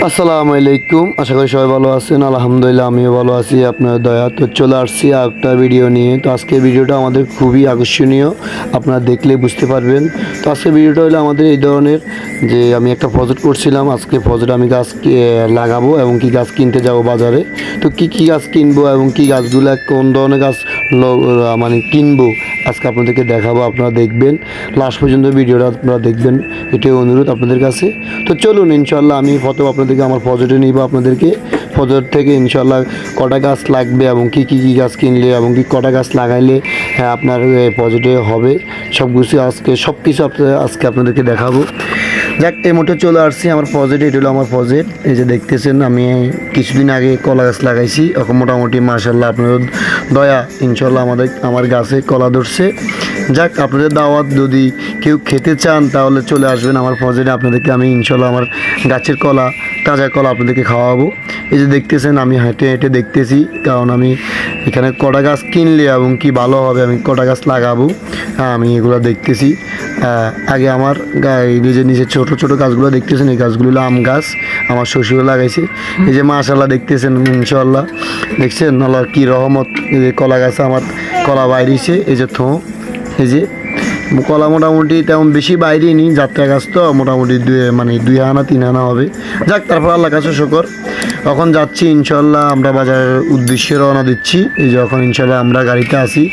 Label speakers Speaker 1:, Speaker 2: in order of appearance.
Speaker 1: আসসালামু আলাইকুম। আশা করি সবাই ভালো আছেন। আলহামদুলিল্লাহ আমিও ভালো আছি আপনার দয়া। তো চলে আসছি একটা ভিডিও নিয়ে। তো আজকের ভিডিওটা আমাদের খুবই আকর্ষণীয়, আপনারা দেখলে বুঝতে পারবেন। তো আজকের ভিডিওটা হলো আমাদের এই ধরনের যে আমি একটা প্রজেক্ট করছিলাম। আজকে প্রজেক্ট আমি গাছ লাগাবো এবং কি গাছ কিনতে যাব বাজারে। তো কি গাছ কিনবো এবং কি গাছগুলো কোন ধরনের গাছ মানে কিনবো আজকে আপনাদেরকে দেখাবো। আপনারা দেখবেন লাস্ট পর্যন্ত ভিডিওটা আপনারা দেখবেন, এটাই অনুরোধ আপনাদের কাছে। তো চলুন ইনশাল্লাহ আমি প্রথম আপনাদেরকে আমার প্রজেক্টে নিব। আপনাদেরকে প্রজেক্ট থেকে ইনশাল্লাহ কটা গাছ লাগবে এবং কি গাছ কিনলে এবং কি কটা গাছ লাগাইলে আপনার প্রজেক্টে হবে সব কিছু আজকে আপনাদেরকে দেখাবো। যাক, এই মোটে চলে আসছি আমার প্রজেক্টে। এটা হলো আমার প্রজেক্ট। এই যে দেখতেছেন আমি কিছুদিন আগে কলা গাছ লাগাইছি। এখন মোটামুটি মাশাল্লাহ আপনাদের দয়া ইনশাল্লাহ আমার গাছে কলা ধরছে। যাক, আপনাদের দাওয়াত, যদি কেউ খেতে চান তাহলে চলে আসবেন আমার প্রজেক্টে। আপনাদেরকে আমি ইনশাল্লাহ আমার গাছের কলা, তাজা কলা আপনাদেরকে খাওয়াবো। এই যে দেখতেছেন আমি হেঁটে হেঁটে দেখতেছি, কারণ আমি এখানে কটা গাছ কিনলে এবং কি ভালো হবে, আমি কটা গাছ লাগাবো আমি এগুলো দেখতেছি। আগে আমার নিজের ছোট ছোট গাছগুলো দেখতেছেন, এই গাছগুলো হলো আম গাছ, আমার শ্বশুর লাগাইছে। এই যে মাশাল্লাহ দেখতেছেন ইনশাল্লাহ, দেখছেন আল্লাহর কি রহমত। এই যে কলা গাছে আমার কলা বাইরেছে, এই যে এই যে কলা মোটামুটি তেমন বেশি বাইরে নি, যাত্রা গাছ তো মোটামুটি 2 আনা 3 আনা হবে। যাক, তারপর আল্লাহ কাছে শুকর। এখন যাচ্ছি ইনশাল্লাহ আমরা বাজারের উদ্দেশ্যে রওনা দিচ্ছি। এই যে এখন ইনশাল্লাহ আমরা গাড়িতে আসি।